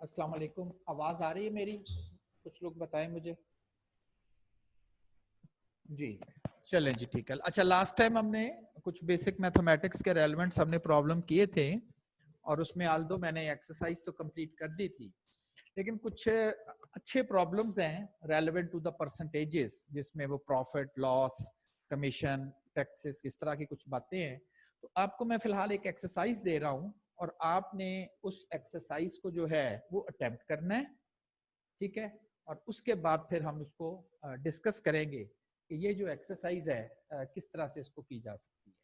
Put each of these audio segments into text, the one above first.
अस्सलाम वालेकुम, आवाज आ रही है मेरी? कुछ लोग बताएं मुझे। जी चलें जी, ठीक है। अच्छा, लास्ट टाइम हमने कुछ बेसिक मैथमेटिक्स के रेलेवेंट्स हमने प्रॉब्लम किए थे और उसमें आल्दो मैंने एक्सरसाइज तो कंप्लीट कर दी थी, लेकिन कुछ अच्छे प्रॉब्लम्स हैं रेलेवेंट टू द परसेंटेजेस, जिसमें वो प्रॉफिट, लॉस, कमीशन, टैक्सेस, इस तरह की कुछ बातें हैं। तो आपको मैं फिलहाल एक एक्सरसाइज दे रहा हूं और आपने उस एक्सरसाइज को जो है वो अटेम्प्ट करना है, ठीक है? और उसके बाद फिर हम उसको डिस्कस करेंगे कि ये जो एक्सरसाइज है किस तरह से इसको की जा सकती है।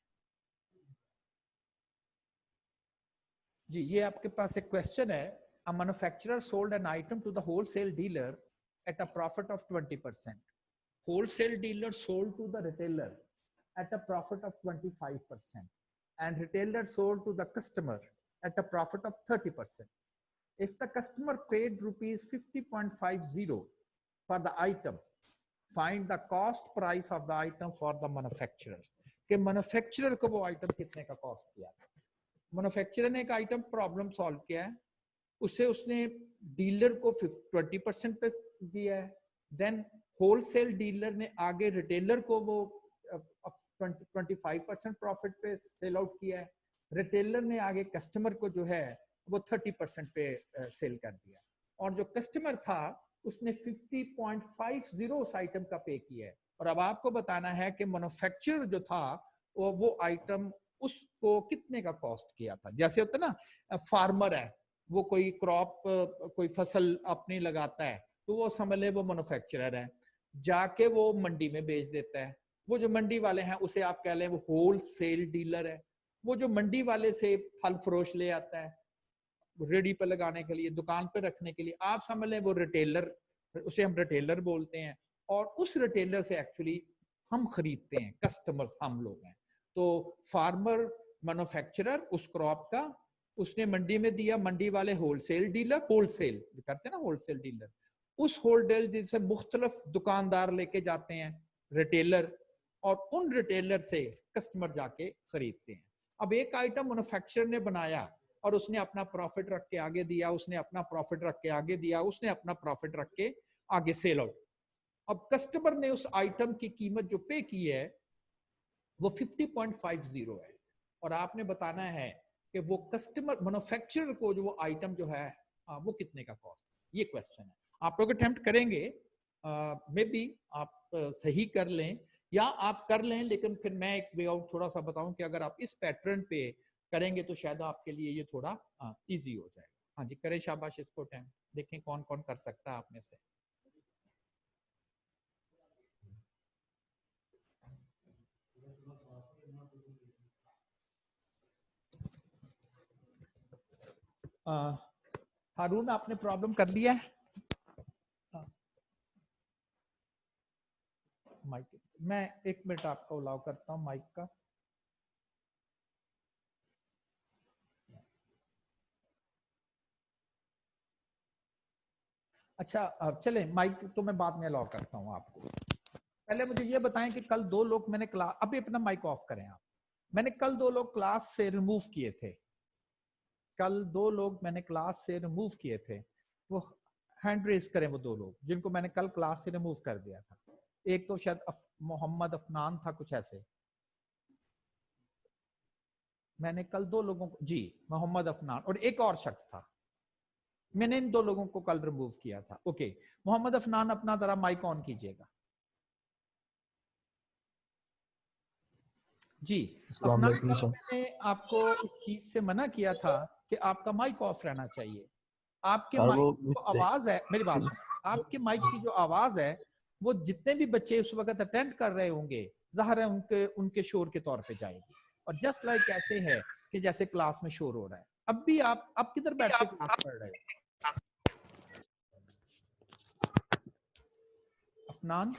जी, ये आपके पास एक क्वेश्चन है। A manufacturer sold an item to the wholesale dealer at a profit of 20%. Wholesale dealer sold to the retailer at a profit of 25%, and retailer sold to the customer at a profit of 30%. If the customer paid rupees 50.50 for the item, find the cost price of the item for the manufacturer. कि manufacturer को वो item कितने का cost किया। Manufacturer ने एक item problem solve किया है, उससे उसने डीलर को 20% पे दिया है, देन होलसेल डीलर ने आगे रिटेलर को वो 25% प्रॉफिट पे सेल आउट किया है, रिटेलर ने आगे कस्टमर को जो है वो 30% पे सेल कर दिया, और जो कस्टमर था उसने 50.50 उस आइटम का पे किया है। और अब आपको बताना है कि मैन्युफैक्चरर जो था वो आइटम उसको कितने का कॉस्ट किया था। जैसे होता है ना, फार्मर है, वो कोई क्रॉप, कोई फसल अपनी लगाता है, तो वो समझ ले वो मैन्युफैक्चरर है, जाके वो मंडी में बेच देता है। वो जो मंडी वाले हैं उसे आप कह लें वो होल सेल डीलर है। वो जो मंडी वाले से फल फरोश ले आता है रेडी पे लगाने के लिए, दुकान पे रखने के लिए, आप समझ लें वो रिटेलर, उसे हम रिटेलर बोलते हैं। और उस रिटेलर से एक्चुअली हम खरीदते हैं, कस्टमर्स हम लोग हैं। तो फार्मर मैन्युफैक्चरर उस क्रॉप का उसने मंडी में दिया, मंडी वाले होलसेल डीलर, होलसेल करते हैं ना, होलसेल डीलर, उस होलसेल से मुख्तलिफ दुकानदार लेके जाते हैं रिटेलर, और उन रिटेलर से कस्टमर जाके खरीदते हैं। अब एक आइटम मैन्युफैक्चरर ने बनाया और उसने अपना प्रॉफिट रख के आगे दिया, उसने अपना प्रॉफिट रख के आगे दिया, उसने अपना प्रॉफिट रख के आगे सेल आउट। अब कस्टमर ने उस आइटम की कीमत जो पे की है वो 50.50 है, और आपने बताना है कि वो कस्टमर मैन्युफैक्चरर को जो वो आइटम जो है वो कितने का कॉस्ट। ये क्वेश्चन है, आप लोग अटेम्प्ट करेंगे, मे बी आप सही कर लें या आप कर लें, लेकिन फिर मैं एक वे आउट थोड़ा सा बताऊं कि अगर आप इस पैटर्न पे करेंगे तो शायद आपके लिए ये थोड़ा इजी हो जाएगा। हाँ जी, करें, शाबाश, इसको अटेम्प्ट, देखें कौन कौन कर सकता है आप में से। हारून, आपने प्रॉब्लम कर लिया है? माइक, मैं 1 मिनट आपको अलाउ करता हूँ माइक का। अच्छा, अब चले, माइक तो मैं बाद में अलाउ करता हूँ आपको। पहले मुझे ये बताएं कि कल 2 लोग मैंने क्लास, अभी अपना माइक ऑफ करें आप, मैंने कल 2 लोग क्लास से रिमूव किए थे, कल 2 लोग मैंने क्लास से रिमूव किए थे, वो हैंड रेज करें वो 2 लोग जिनको मैंने कल क्लास से रिमूव कर दिया था। एक तो शायद मोहम्मद अफनान था, कुछ ऐसे। मैंने कल 2 लोगों को, जी, मोहम्मद अफनान और एक और शख्स था, मैंने इन 2 लोगों को कल रिमूव किया था। ओके, मोहम्मद अफनान अपना जरा माइक ऑन कीजिएगा। जी, अफनान, कल मैंने आपको इस चीज से मना किया था कि आपका माइक ऑफ रहना चाहिए। आपके माइक की जो आवाज है, मेरी बात सुनो, आपके माइक की जो आवाज है वो जितने भी बच्चे उस वक्त अटेंड कर रहे होंगे, जाहिर है उनके उनके शोर के तौर पे जाएगी, और जस्ट लाइक ऐसे है कि जैसे क्लास में शोर हो रहा है। अब भी आप किधर बैठ के क्लास पढ़ रहे हो अफनान?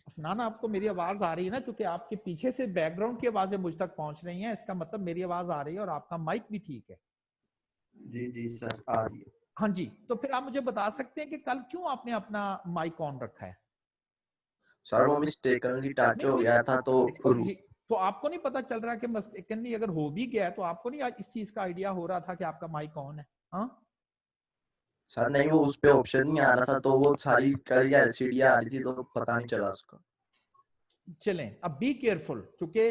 अफनान, आपको मेरी आवाज आ रही है ना? क्योंकि आपके पीछे से बैकग्राउंड की आवाजें मुझ तक पहुंच रही हैं, इसका मतलब मेरी आवाज आ रही है और आपका माइक भी ठीक है। जी जी सर, आ रही है। हाँ जी, तो फिर आप मुझे बता सकते हैं कि कल क्यों आपने अपना माइक ऑन रखा है? सर वो मिस्टेकनली टच हो गया था तो तो आपको नहीं पता चल रहा कि मिस्टेकनली अगर हो भी गया है तो आपको नहीं इस चीज का आइडिया हो रहा था कि आपका माइक ऑन है? हाँ सर नहीं, वो उस पे ऑप्शन नहीं आ रहा था, तो वो सारी कई एलसीडी आ रही थी, तो पता नहीं चला उसका। चलें, अब बी केयरफुल, क्योंकि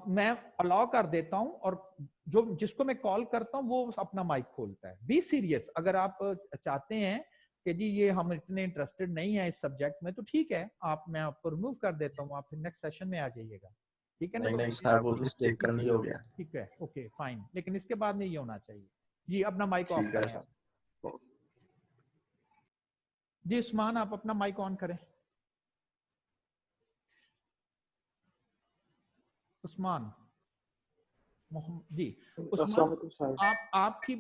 मैं अलाउ कर देता हूं और जो जिसको मैं कॉल करता हूं वो अपना माइक खोलता है। बी सीरियस, अगर आप चाहते हैं कि जी ये हम इतने इंटरेस्टेड नहीं है इस सब्जेक्ट में, तो ठीक है, आप मैं आपको रिमूव कर देता हूं, आप फिर नेक्स्ट सेशन में आ जाइएगा, ठीक है ना? नहीं नहीं सर, वो मिस्टेक करनी हो गया। ठीक है, ओके फाइन, लेकिन इसके बाद नहीं ये होना चाहिए। जी अपना माइक ऑफ ठीक है करें सर। आप। जी उस्मान, आप अपना माइक ऑन करें। उस्मान जी, उस्मान आपकी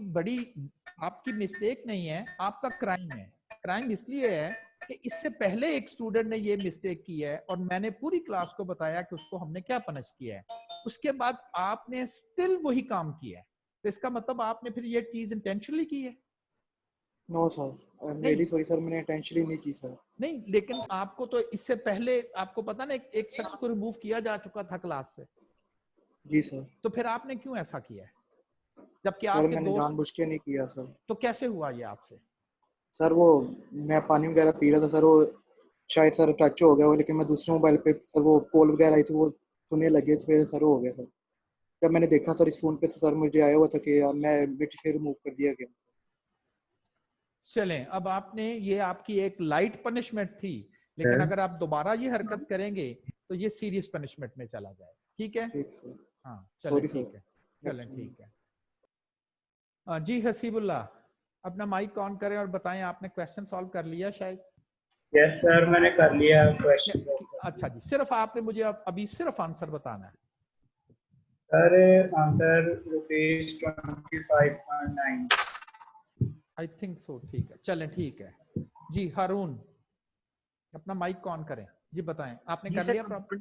मिस्टेक नहीं है, आपका क्राइम है। क्राइम इसलिए है कि इससे पहले एक स्टूडेंट ने ये मिस्टेक की है और मैंने पूरी क्लास को बताया कि उसको हमने क्या पनिश किया है, उसके बाद आपने स्टिल वही काम किया है, तो इसका मतलब आपने फिर ये चीज इंटेंशनली की है? No sir, I am really sorry sir, मैंने इंटेंशनली नहीं की सर। नहीं, लेकिन आपको तो इससे पहले आपको पता ना एक शख्स को रिमूव किया जा चुका था क्लास से। जी सर। तो फिर आपने क्यों ऐसा किया है जबकि सर आपके मैंने दोस्त? जानबूझ के नहीं किया सर। तो कैसे हुआ ये आपसे? सर वो मैं पानी वगैरह पी रहा था सर, वो शायद सर टच हो गया वो, लेकिन मैं दूसरे मोबाइल पे सर वो कॉल वगैरह आई थी वो सुनने लगे, इस वजह से सर हो गया सर। जब मैंने देखा सर इस फोन पे तो सर मुझे आया हुआ था कि यार मैं मिट से रिमूव कर दिया गया। चलें, अब आपने ये आपकी एक लाइट पनिशमेंट थी, लेकिन अगर आप दोबारा ये हरकत करेंगे तो ये सीरियस पनिशमेंट में चला जाएगा, ठीक है? ठीक सर। हाँ चलें, सॉरी ठीक सर। है, चलें ठीक है। जी हसीबुल्लाह, अपना माइक ऑन करें और बताएं आपने क्वेश्चन सॉल्व कर लिया शायद? यस सर, मैंने कर लिया क्वेश्चन। अच्छा जी, सिर्फ आपने मुझे अभी सिर्फ आंसर बताना है। Sir answer ₹25.9। I think so, ठीक है, चलें ठीक है। जी हारून, अपना माइक ऑन करें, जी बताएं आपने कर लिया प्रॉपर?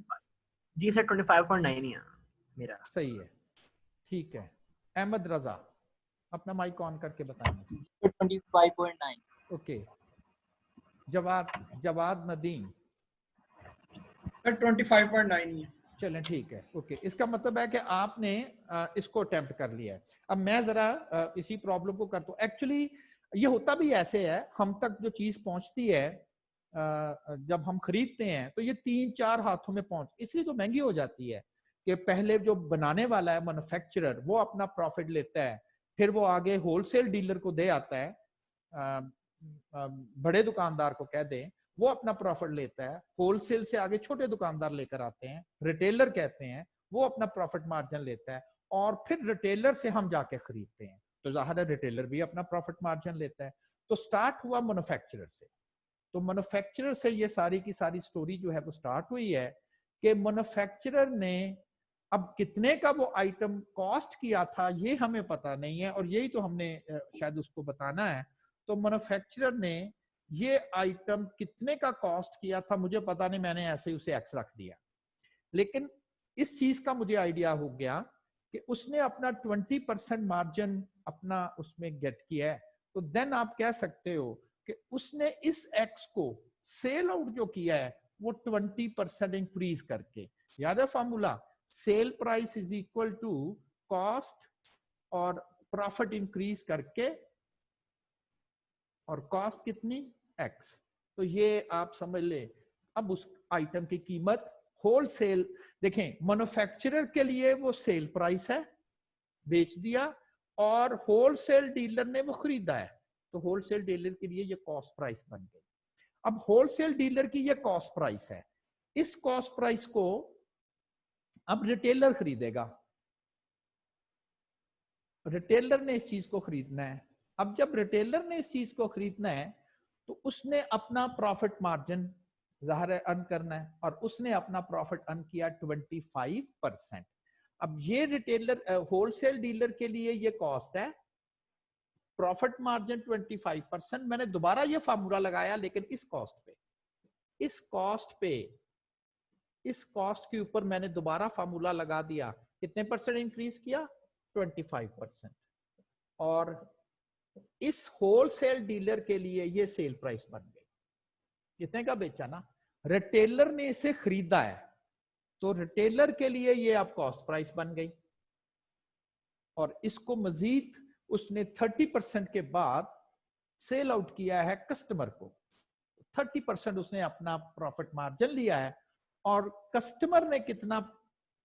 जी सर 25.9 ही है मेरा। सही है, ठीक है। अहमद रजा, अपना माइक ऑन करके बताएंगे। 25.9। ओके। जवाद नदीम, 25.9 ही है। चलें ठीक है, ओके, इसका मतलब है कि आपने इसको अटेम्प्ट कर लिया है। अब मैं जरा इसी प्रॉब्लम को करता हूँ। एक्चुअली ये होता भी ऐसे है, हम तक जो चीज पहुंचती है जब हम खरीदते हैं तो ये 3-4 हाथों में पहुंच, इसलिए तो महंगी हो जाती है कि पहले जो बनाने वाला है मैन्युफैक्चरर वो अपना प्रॉफिट लेता है, फिर वो आगे होलसेल डीलर को दे आता है, बड़े दुकानदार को कह दें, वो अपना प्रॉफिट लेता है, होलसेल से आगे छोटे दुकानदार लेकर आते हैं, रिटेलर कहते हैं, वो अपना प्रॉफिट मार्जिन लेता है, और फिर रिटेलर से हम जाके खरीदते हैं, तो जाहिर है रिटेलर भी अपना प्रॉफिट मार्जिन लेता है। तो स्टार्ट हुआ मैन्युफैक्चरर से, तो मैन्युफैक्चरर से ये सारी की सारी स्टोरी जो है वो स्टार्ट हुई है कि मैन्युफैक्चरर ने अब कितने का वो आइटम कॉस्ट किया था ये हमें पता नहीं है, और यही तो हमने शायद उसको बताना है। तो मैन्युफैक्चरर ने ये आइटम कितने का कॉस्ट किया था मुझे पता नहीं, मैंने ऐसे ही उसे एक्स रख दिया, लेकिन इस चीज का मुझे आइडिया हो गया कि उसने अपना 20% मार्जिन अपना उसमें गेट किया है, तो देन आप कह सकते हो कि उसने इस एक्स को सेल आउट जो किया है वो 20% इंक्रीज करके, याद है formula, sale price is equal to cost और प्रॉफिट इंक्रीज करके, और कॉस्ट कितनी, एक्स, तो ये आप समझ ले। अब उस आइटम की कीमत होलसेल, देखें मैन्युफैक्चरर के लिए वो सेल प्राइस है, बेच दिया, और होलसेल डीलर ने वो खरीदा है, तो होलसेल डीलर के लिए ये कॉस्ट प्राइस बन गई। अब होलसेल डीलर की ये कॉस्ट प्राइस है, इस कॉस्ट प्राइस को अब रिटेलर खरीदेगा, रिटेलर ने इस चीज को खरीदना है। अब जब रिटेलर ने इस चीज को खरीदना है तो उसने अपना प्रॉफिट मार्जिन जाहिर है अर्न करना है, और उसने अपना प्रॉफिट अर्न किया 25%। अब ये रिटेलर होलसेल डीलर के लिए ये कॉस्ट है, प्रॉफिट मार्जिन 25%। मैंने दोबारा ये फार्मूला लगाया, लेकिन इस कॉस्ट के ऊपर मैंने दोबारा फार्मूला लगा दिया, कितने परसेंट इंक्रीज किया, 25%, और इस होलसेल डीलर के लिए ये सेल प्राइस बन गई, कितने का बेचा ना, रिटेलर ने इसे खरीदा है, तो रिटेलर के लिए ये आप कॉस्ट प्राइस बन गई, और इसको मजीद उसने 30% के बाद सेल आउट किया है कस्टमर को। 30% उसने अपना प्रॉफिट मार्जिन लिया है, और कस्टमर ने कितना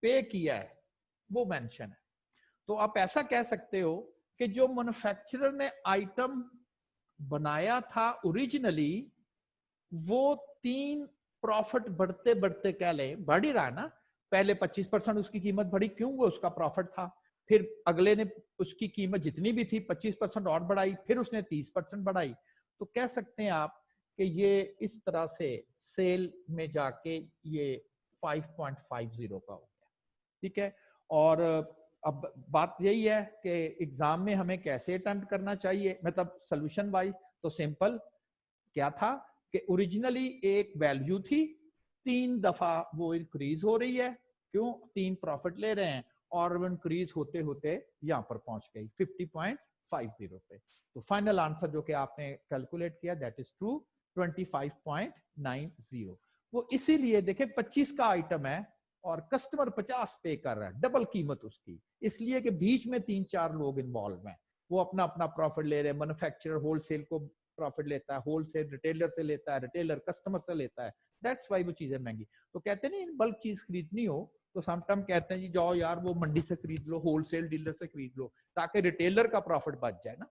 पे किया है वो मेंशन है। तो आप ऐसा कह सकते हो कि जो मैन्युफैक्चरर ने आइटम बनाया था ओरिजिनली, वो 3 प्रॉफिट बढ़ते बढ़ते कह ले बढ़ ही रहा है ना। पहले 25% उसकी कीमत बढ़ी, क्यों? वो उसका प्रॉफिट था। फिर अगले ने उसकी कीमत जितनी भी थी 25% और बढ़ाई, फिर उसने 30% बढ़ाई। तो कह सकते हैं आप कि ये इस तरह से सेल में जाके ये 5.50 का हो गया। ठीक है। और अब बात यही है कि एग्जाम में हमें कैसे अटेम्प्ट करना चाहिए, मतलब सोल्यूशन वाइज। तो सिंपल क्या था कि ओरिजिनली एक वैल्यू थी, 3 दफा वो इंक्रीज हो रही है, क्यों? 3 प्रॉफिट ले रहे हैं, और वो इंक्रीज होते होते यहां पर पहुंच गई 50.50 पे। तो फाइनल आंसर जो कि आपने कैलकुलेट किया, दैट इज ट्रू, 25.90। वो इसीलिए देखे 25 का आइटम है और कस्टमर 50 पे कर रहा है, डबल कीमत उसकी, इसलिए कि बीच में 3-4 लोग इन्वॉल्व हैं। वो अपना अपना प्रॉफिट ले रहे हैं। मैन्युफैक्चरर होलसेल को प्रॉफिट लेता है, होलसेल रिटेलर से लेता है, रिटेलर कस्टमर से लेता है। दैट्स वाई वो चीजें महंगी। तो कहते नहीं बल्क चीज खरीदनी हो तो समटाइम कहते हैं जी जाओ यार वो मंडी से खरीद लो, होलसेल डीलर से खरीद लो, ताकि रिटेलर का प्रॉफिट बच जाए ना।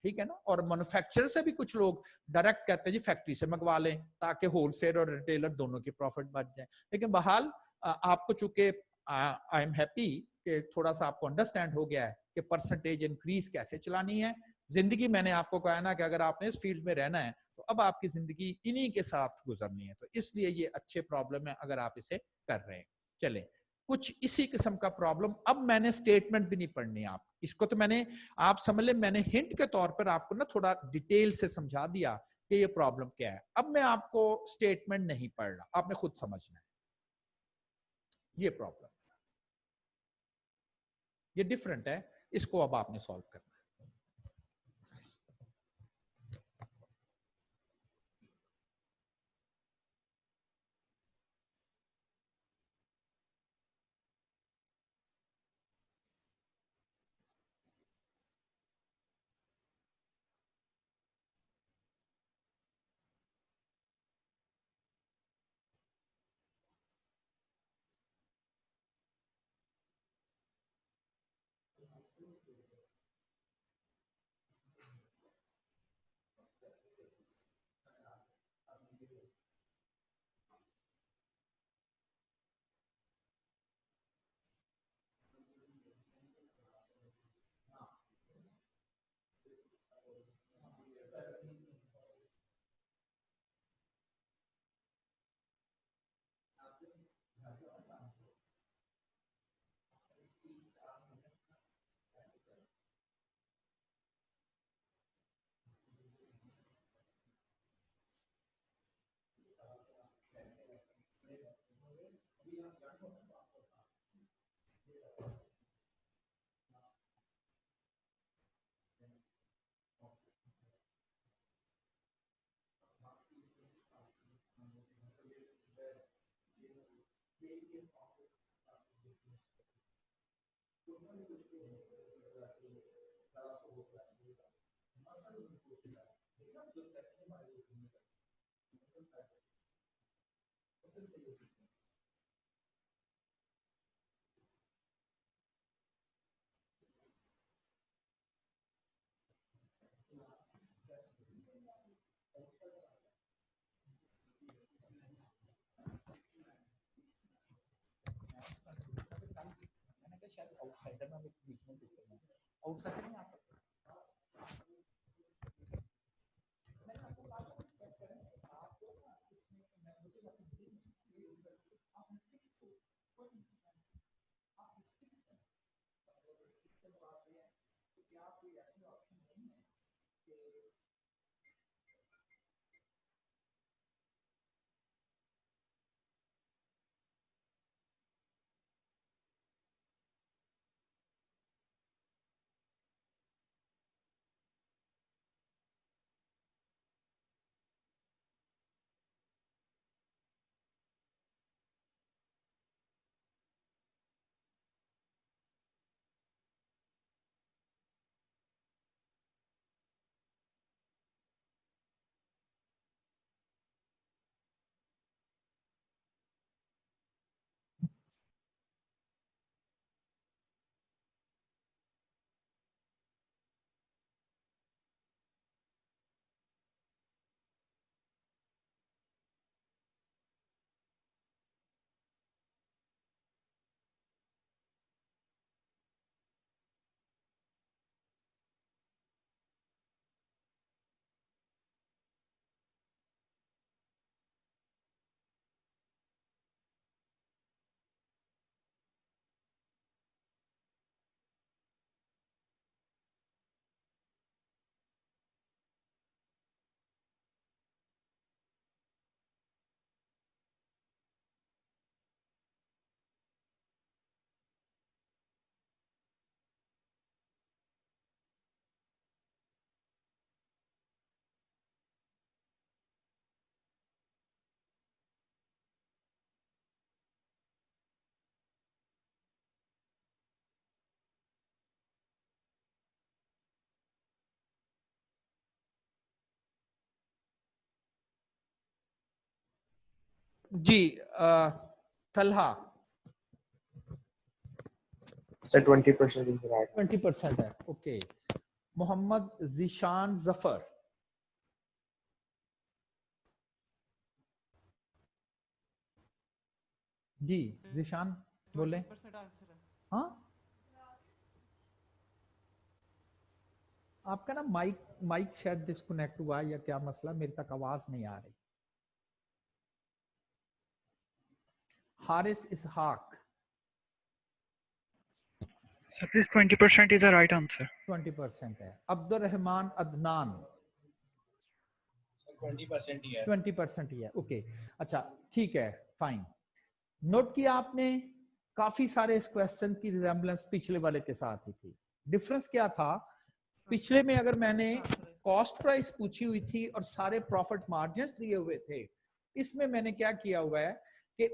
ठीक है ना। और मैन्युफैक्चरर से भी कुछ लोग डायरेक्ट कहते हैं जी फैक्ट्री से मंगवा लें, ताकि होलसेल और रिटेलर दोनों की प्रॉफिट बच जाए। लेकिन बहरहाल आपको चूंकि आई एम हैप्पी कि थोड़ा सा आपको अंडरस्टैंड हो गया है कि परसेंटेज इंक्रीज कैसे चलानी है। जिंदगी मैंने आपको कहा ना कि अगर आपने इस फील्ड में रहना है तो अब आपकी जिंदगी इन्हीं के साथ गुजरनी है, तो इसलिए ये अच्छे प्रॉब्लम है अगर आप इसे कर रहे हैं। चले कुछ इसी किस्म का प्रॉब्लम। अब मैंने स्टेटमेंट भी नहीं पढ़नी, आप इसको तो मैंने, आप समझ ले मैंने हिंट के तौर पर आपको ना थोड़ा डिटेल से समझा दिया कि ये प्रॉब्लम क्या है। अब मैं आपको स्टेटमेंट नहीं पढ़ रहा, आपने खुद समझना है ये प्रॉब्लम, ये डिफरेंट है, इसको अब आपने सॉल्व करना है। शायद आउटसाइडर में बीच में आउटसाइडर नहीं आ सकता। जी तलहा सर 20% इज राइट। 20% है, ओके। मोहम्मद जिशान जफर, जी जिशान बोले। हाँ आपका ना माइक माइक शायद डिस्कनेक्ट हुआ है या क्या मसला, मेरे तक आवाज नहीं आ रही। हारिस इसहाक, Sir, please 20% is the right answer. 20% है। अब्दुल रहमान अदनान, 20% ही है। 20% ही है, ओके। अच्छा ठीक है, फाइन। नोट किया आपने, काफी सारे इस क्वेश्चन की रिजेम्बलेंस पिछले वाले के साथ ही थी। डिफरेंस क्या था, पिछले में अगर मैंने कॉस्ट प्राइस पूछी हुई थी और सारे प्रॉफिट मार्जिन्स दिए हुए थे, इसमें मैंने क्या किया हुआ है कि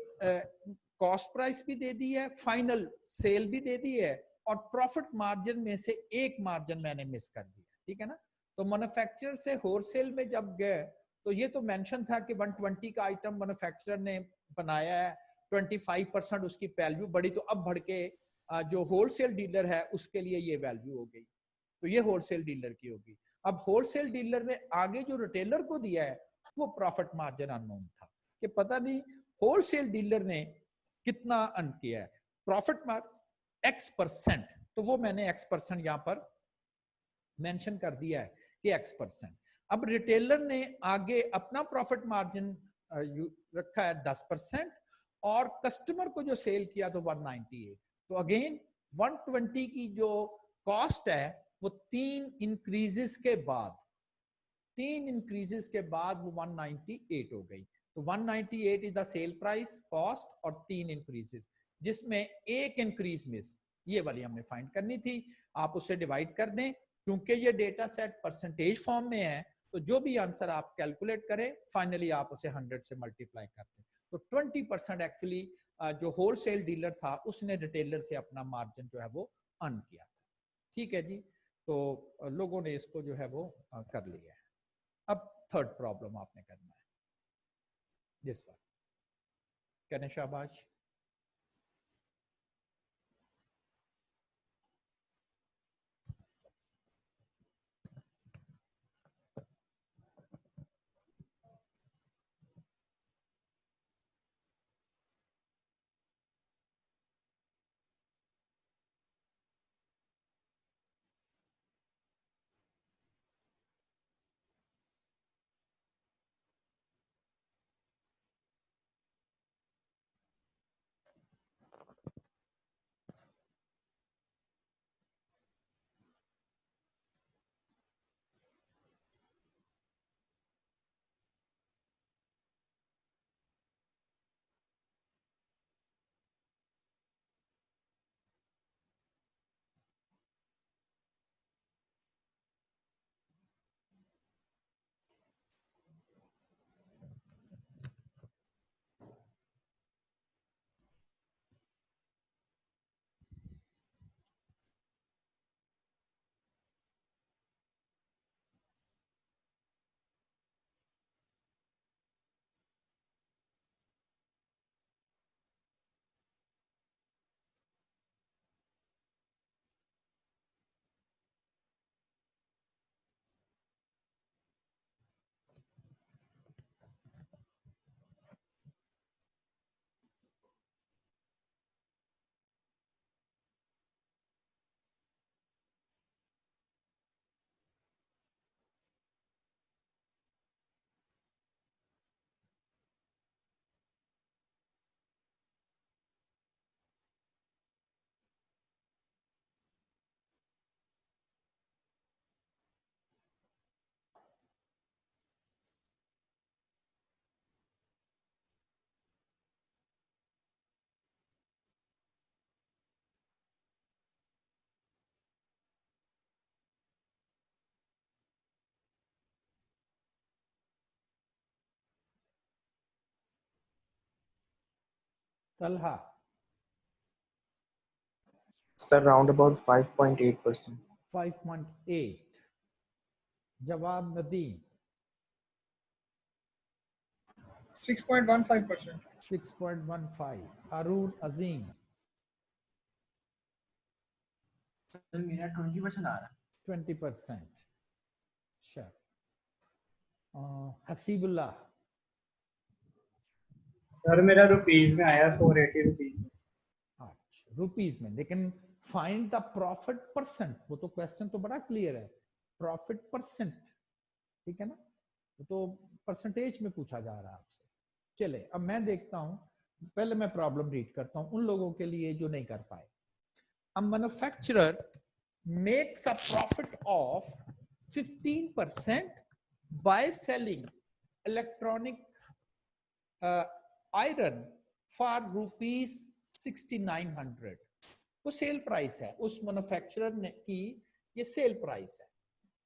कॉस्ट प्राइस भी दे दी है, फाइनल सेल भी दे दी है, और प्रॉफिट मार्जिन में से एक मार्जिन मैंने मिस कर दिया, ठीक है ना। तो मैन्युफैक्चरर से होलसेल में जब गए तो ये तो मेंशन था कि 120 का आइटम मैन्युफैक्चरर ने बनाया है, 25% उसकी वैल्यू बढ़ी, तो अब बढ़ के जो होलसेल डीलर है उसके लिए ये वैल्यू हो गई, तो ये होलसेल डीलर की होगी। अब होलसेल डीलर ने आगे जो रिटेलर को दिया है वो प्रॉफिट मार्जिन अननोन था, कि पता नहीं होलसेल डीलर ने कितना अर्न किया है, प्रॉफिट मार्जिन X%, तो वो मैंने X% यहां पर मेंशन कर दिया है कि X%। अब रिटेलर ने आगे अपना प्रॉफिट मार्जिन रखा है 10%, और कस्टमर को जो सेल किया तो 198, तो अगेन 120 की जो कॉस्ट है वो तीन इंक्रीजेस के बाद वो 198 हो गई। तो 198 is the sale price, cost और तीन इंक्रीजेस, जिसमें एक इंक्रीज मिस, ये वाली हमने फाइंड करनी थी। आप उससे डिवाइड कर दें, क्योंकि ये डेटा सेट परसेंटेज फॉर्म में है, तो जो भी आंसर आप कैलकुलेट करें फाइनली आप उसे 100 से मल्टीप्लाई करते हैं। तो 20% एक्चुअली जो होलसेल डीलर था उसने रिटेलर से अपना मार्जिन जो है वो अर्न किया था। ठीक है जी, तो लोगों ने इसको जो है वो कर लिया है। अब थर्ड प्रॉब्लम आपने करना है, दिस वन, कहने शाबाश। Talha sir round about 5.8%। 5.8, जवाब नदीम 6.15%. 6.15. हारून अजीम सर मेरा 20% आ रहा है. 20%. Sure. हसीबुल्लाह सर मेरा रुपीज में आया 480 रुपीज. रुपीज में, लेकिन फाइंड द प्रॉफिट परसेंट, वो तो क्वेश्चन तो बड़ा क्लियर है, प्रॉफिट परसेंट, ठीक है ना, वो तो परसेंटेज में पूछा जा रहा है आपसे. चले अब मैं देखता हूं, पहले मैं प्रॉब्लम रीड करता हूं उन लोगों के लिए जो नहीं कर पाए. A manufacturer makes a profit of 15% by selling electronic iron for rupees 6900. वो सेल प्राइस है उस मैन्युफैक्चरर ने की, ये सेल प्राइस है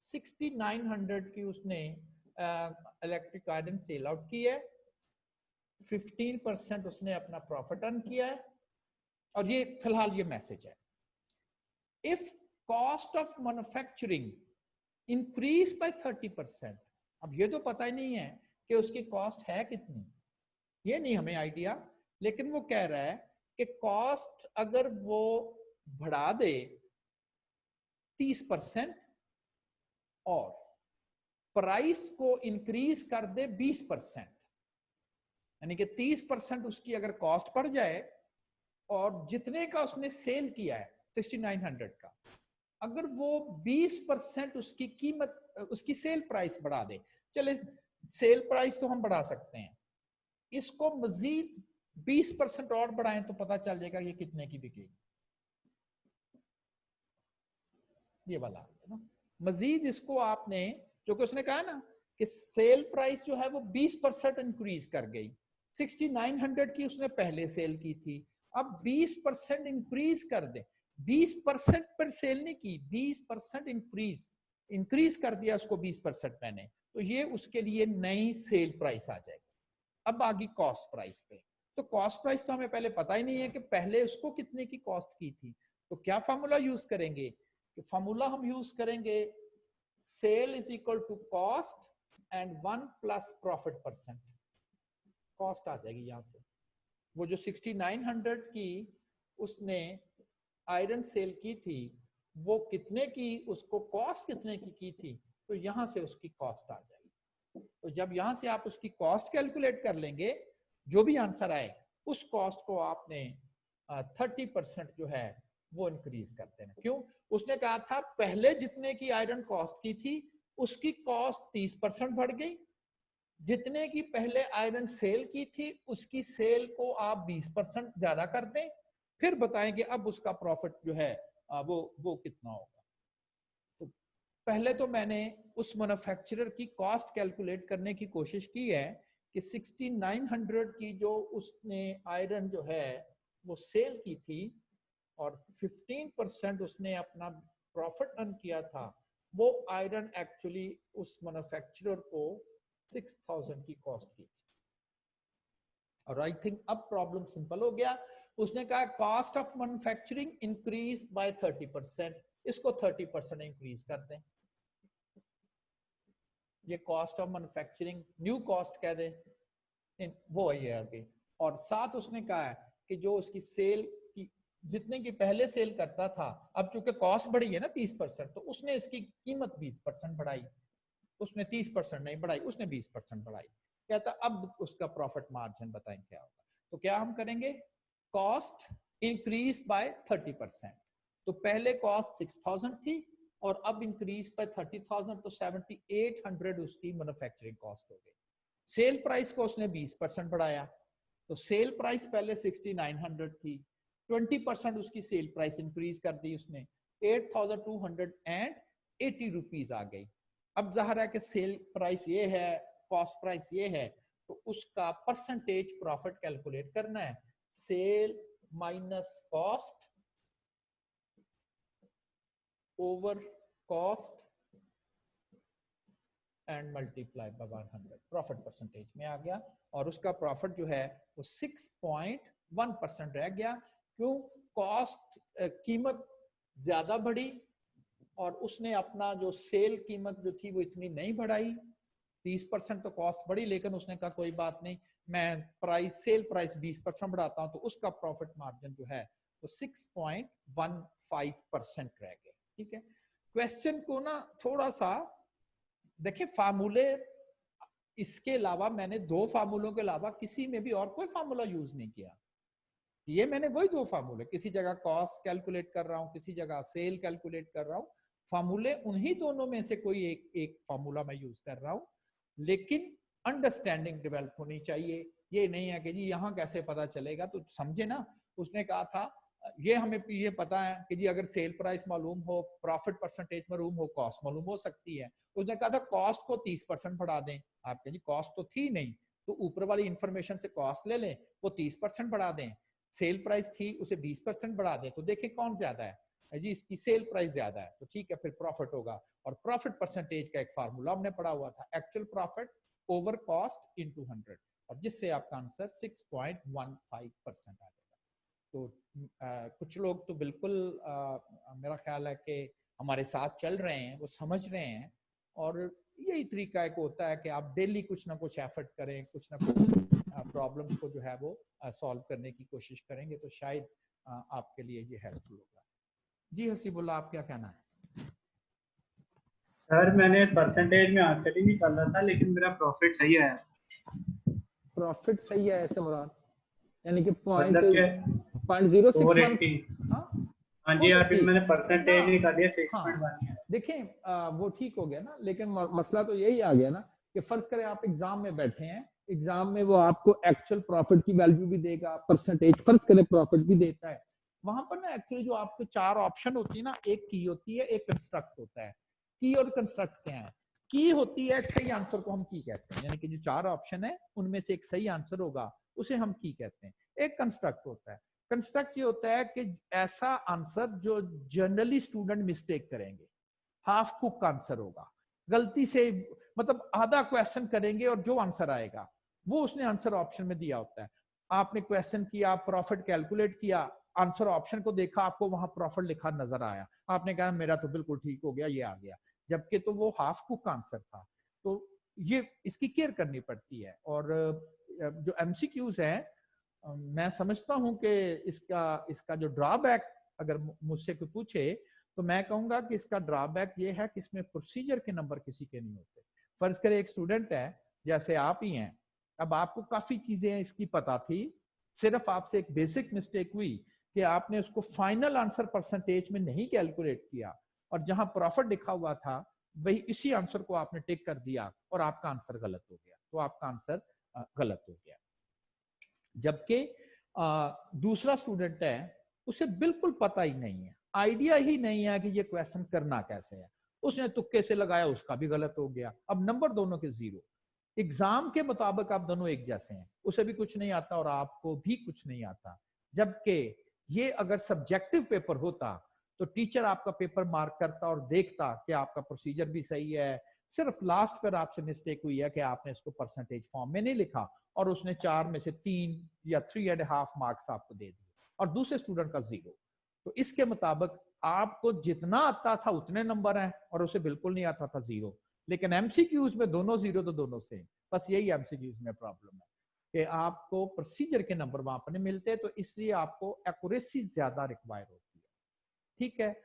6900 की. उसने इलेक्ट्रिक आयरन सेल आउट की है, 15% उसने अपना प्रॉफिट अर्न किया है, और ये फिलहाल ये मैसेज है. If cost of manufacturing increase by 30%. अब ये तो पता ही नहीं है कि उसकी कॉस्ट है कितनी, ये नहीं हमें आइडिया, लेकिन वो कह रहा है कि कॉस्ट अगर वो बढ़ा दे 30% और प्राइस को इंक्रीज कर दे 20%, यानी कि 30% उसकी अगर कॉस्ट बढ़ जाए और जितने का उसने सेल किया है 6900 का, अगर वो 20% उसकी कीमत, उसकी सेल प्राइस बढ़ा दे, चले सेल प्राइस तो हम बढ़ा सकते हैं, इसको मजीद 20% और बढ़ाएं तो पता चल जाएगा ये कितने की बिकेगी. ये वाला है ना, मजीद इसको आपने, जो कि उसने कहा ना कि सेल प्राइस जो है वो 20% इंक्रीज कर गई, 6900 की उसने पहले सेल की थी, अब 20% इंक्रीज कर दे, 20% पर सेल नहीं की, 20% इंक्रीज कर दिया उसको 20% मैंने, तो ये उसके लिए नई सेल प्राइस आ जाएगी. अब आगे कॉस्ट प्राइस पे, तो कॉस्ट प्राइस तो हमें पहले पता ही नहीं है कि पहले उसको कितने की कॉस्ट की थी, तो क्या फार्मूला यूज करेंगे, कि फार्मूला हम यूज करेंगे sale is equal to cost and 1 plus profit percent. Cost आ जाएगी यहां से, वो जो 6900 की उसने आयरन सेल की थी वो कितने की, उसको कॉस्ट कितने की थी, तो यहां से उसकी कॉस्ट आ जाएगी. तो जब यहां से आप उसकी कॉस्ट कैलकुलेट कर लेंगे, जो भी आंसर आए उस कॉस्ट को आपने 30% जो है वो इंक्रीज कर देना. क्यों, उसने कहा था पहले जितने की आयरन कॉस्ट की थी उसकी कॉस्ट 30% बढ़ गई, जितने की पहले आयरन सेल की थी उसकी सेल को आप 20% ज्यादा कर दें, फिर बताएंगे अब उसका प्रॉफिट जो है वो कितना होगा. तो पहले तो मैंने उस मैन्युफैक्चरर की कॉस्ट कैलकुलेट करने की कोशिश की है कि 6900 की जो उसने आयरन जो है वो सेल की थी और 15% उसने अपना प्रॉफिट अर्न किया था, वो आयरन एक्चुअली उस मैन्युफैक्चरर को 6000 की कॉस्ट की थी. और आई थिंक अब प्रॉब्लम सिंपल हो गया. उसने कहा cost of manufacturing increase by 30%, इसको 30% इंक्रीज कर दें, ये cost of manufacturing new cost कह दें, वो है आगे. और साथ उसने कहा है कि जो उसकी सेल की जितने की पहले सेल करता था, अब चूंकि कॉस्ट बढ़ी है ना 30%, तो उसने इसकी कीमत 20% बढ़ाई, उसने 30% नहीं बढ़ाई, उसने 20% बढ़ाई. कहता अब उसका प्रॉफिट मार्जिन बताएं क्या होगा. तो क्या हम करेंगे, कॉस्ट इंक्रीज बाय 30%, तो पहले कॉस्ट 6000 थी और अब इंक्रीज बाय 30,000, तो 7800 उसकी मैन्युफैक्चरिंग कॉस्ट हो गई. सेल प्राइस को उसने 20% बढ़ाया, तो सेल प्राइस पहले 6900 थी, 20% उसकी सेल प्राइस इंक्रीज कर दी उसने, 8280 रुपीज आ गई. अब जाहिर है कि सेल प्राइस ये है, कॉस्ट प्राइस ये है, तो उसका परसेंटेज प्रॉफिट कैलकुलेट करना है, sale minus cost over cost and multiply by 100, profit percentage में आ गया. और उसका प्रॉफिट जो है वो 6.1% रह गया. क्यों, कॉस्ट कीमत ज्यादा बढ़ी और उसने अपना जो सेल कीमत जो थी वो इतनी नहीं बढ़ाई, 30% तो कॉस्ट बढ़ी, लेकिन उसने कहा कोई बात नहीं, मैं प्राइस सेल प्राइस 20% बढ़ाता हूं तो उसका प्रॉफिट मार्जिन जो है तो 6.15% रह गया। ठीक है, क्वेश्चन को ना थोड़ा सा देखिए, फार्मूले इसके अलावा मैंने 2 फार्मूलों के अलावा किसी में भी और कोई फार्मूला यूज नहीं किया। ये मैंने वही 2 फार्मूले, किसी जगह कॉस्ट कैलकुलेट कर रहा हूं, किसी जगह सेल कैलकुलेट कर रहा हूं, फार्मूले उन्हीं दोनों में से कोई एक फार्मूला मैं यूज कर रहा हूं, लेकिन अंडरस्टैंडिंग डेवलप होनी चाहिए। ये नहीं है कि जी यहाँ कैसे पता चलेगा, तो समझे ना, उसने कहा था ये हमें ये पता है कि जी अगर सेल प्राइस मालूम हो, प्रॉफिट परसेंटेज मालूम हो, कॉस्ट मालूम हो सकती है। उसने कहा था कॉस्ट को 30% बढ़ा दें। आप कहें जी कॉस्ट तो थी नहीं, तो ऊपर वाली इंफॉर्मेशन से कॉस्ट ले लें, वो 30% बढ़ा दें, सेल प्राइस थी उसे 20% बढ़ा दें, तो देखें कौन ज्यादा है जी, इसकी सेल प्राइस ज्यादा है, तो ठीक है फिर प्रॉफिट होगा। और प्रॉफिट परसेंटेज का एक फार्मूला हमने पढ़ा हुआ था, actual profit over cost into 100, और जिससे आपका आंसर 6.15% आ जाएगा। तो कुछ लोग तो बिल्कुल मेरा ख्याल है कि हमारे साथ चल रहे हैं, वो समझ रहे हैं, और यही तरीका एक होता है कि आप डेली कुछ ना कुछ एफर्ट करें, कुछ ना कुछ प्रॉब्लम्स को जो है वो सॉल्व करने की कोशिश करेंगे, तो शायद आपके लिए ये हेल्पफुल होगा। जी हसीबुल्ला, आप क्या कहना है? सर मैंने परसेंटेज में आंसर ही निकाला था, लेकिन मेरा प्रॉफिट सही आया। प्रॉफिट सही है ऐसे मुराद, यानी कि मतलब कि 0.061। 480। हाँ हाँ जी, अभी 480 मैंने परसेंटेज निकाली है, 6.1 हाँ है। देखें वो ठीक हो गया ना, लेकिन मसला तो यही आ गया ना कि फर्ज करें आप एग्जाम में बैठे हैं, एग्जाम में वो आपको एक्चुअल प्रॉफिट की वैल्यू भी देगा, परसेंटेज फर्ज करें प्रॉफिट भी देता है। वहां पर ना एक्चुअली जो आपको 4 ऑप्शन होती है ना, एक की होती है, एक कंस्ट्रक्ट होता है। की और कंस्ट्रक्ट क्या है? की होती है एक सही आंसर को हम की कहते हैं, यानी कि जो 4 ऑप्शन है उनमें से एक सही आंसर होगा उसे हम की कहते हैं। एक कंस्ट्रक्ट होता है, कंस्ट्रक्ट ये होता है कि ऐसा आंसर जो जनरली स्टूडेंट मिस्टेक करेंगे, हाफ कुक आंसर होगा, गलती से मतलब आधा क्वेश्चन करेंगे और जो आंसर आएगा वो उसने आंसर ऑप्शन में दिया होता है। आपने क्वेश्चन किया, प्रॉफिट कैलकुलेट किया, आंसर ऑप्शन को देखा, आपको वहां प्रॉफिट लिखा नजर आया, आपने कहा मेरा तो बिल्कुल ठीक हो गया, ये आ गया, जबकि तो वो हाफ कुक आंसर था। तो ये इसकी केयर करनी पड़ती है। और जो एमसीक्यूज है, मैं समझता हूं कि इसका इसका जो ड्रॉबैक अगर मुझसे कोई पूछे तो मैं कहूंगा कि इसका ड्रॉबैक ये है कि इसमें प्रोसीजर के नंबर किसी के नहीं होते। फर्ज करें एक स्टूडेंट है जैसे आप ही हैं, अब आपको काफी चीजें इसकी पता थी, सिर्फ आपसे एक बेसिक मिस्टेक हुई कि आपने उसको फाइनल आंसर परसेंटेज में नहीं कैलकुलेट किया, और जहां प्रॉफिट लिखा हुआ था वही इसी आंसर को आपने टिक कर दिया और आपका आंसर गलत हो गया, तो आपका आंसर गलत हो गया। जबकि दूसरा स्टूडेंट है, उसे बिल्कुल पता ही नहीं है, आइडिया ही नहीं है कि ये क्वेश्चन करना कैसे है, उसने तुक्के से लगाया, उसका भी गलत हो गया, अब नंबर दोनों के 0। एग्जाम के मुताबिक आप दोनों एक जैसे हैं, उसे भी कुछ नहीं आता और आपको भी कुछ नहीं आता। जबकि ये अगर सब्जेक्टिव पेपर होता तो टीचर आपका पेपर मार्क करता और देखता कि आपका प्रोसीजर भी सही है, सिर्फ लास्ट पर आपसे मिस्टेक हुई है कि आपने इसको परसेंटेज फॉर्म में नहीं लिखा और उसने 4 में से 3 या 3.5 मार्क्स आपको दे दिए और दूसरे स्टूडेंट का 0। तो इसके मुताबिक आपको जितना आता था उतने नंबर हैं और उसे बिल्कुल नहीं आता था 0। लेकिन एमसीक्यूज में दोनों 0 तो दोनों सेम, बस यही एमसीक्यूज में प्रॉब्लम है कि आपको प्रोसीजर के नंबर वहां पर नहीं मिलते, तो इसलिए आपको एक्यूरेसी ज्यादा रिक्वायर होती है। ठीक है,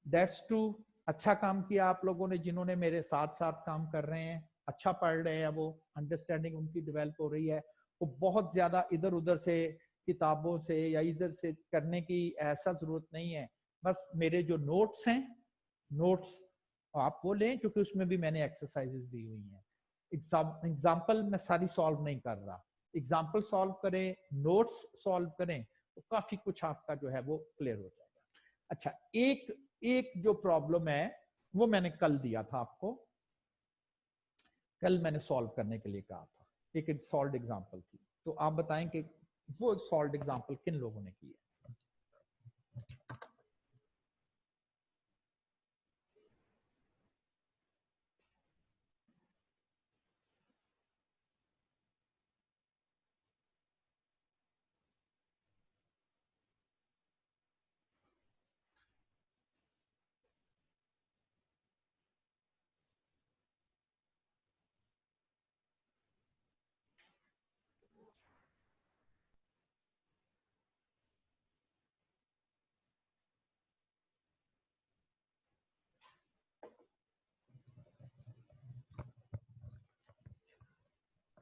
दैट्स ट्रू। अच्छा काम किया आप लोगों ने जिन्होंने मेरे साथ साथ काम कर रहे हैं, अच्छा पढ़ रहे हैं, वो अंडरस्टैंडिंग उनकी डेवलप हो रही है। वो बहुत ज्यादा इधर उधर से किताबों से या इधर से करने की ऐसा जरूरत नहीं है। बस मेरे जो नोट्स हैं, नोट्स आप वो लें क्योंकि उसमें भी मैंने एक्सरसाइजेस दी हुई हैं। एग्जाम्पल मैं सारी सॉल्व नहीं कर रहा, एग्जाम्पल सॉल्व करें, नोट्स सॉल्व करें तो काफी कुछ आपका जो है वो क्लियर हो जाएगा। अच्छा, एक जो प्रॉब्लम है वो मैंने कल दिया था आपको, कल मैंने सॉल्व करने के लिए कहा था, एक सॉल्व एग्जांपल थी, तो आप बताएं कि वो सॉल्व एग्जांपल किन लोगों ने की है।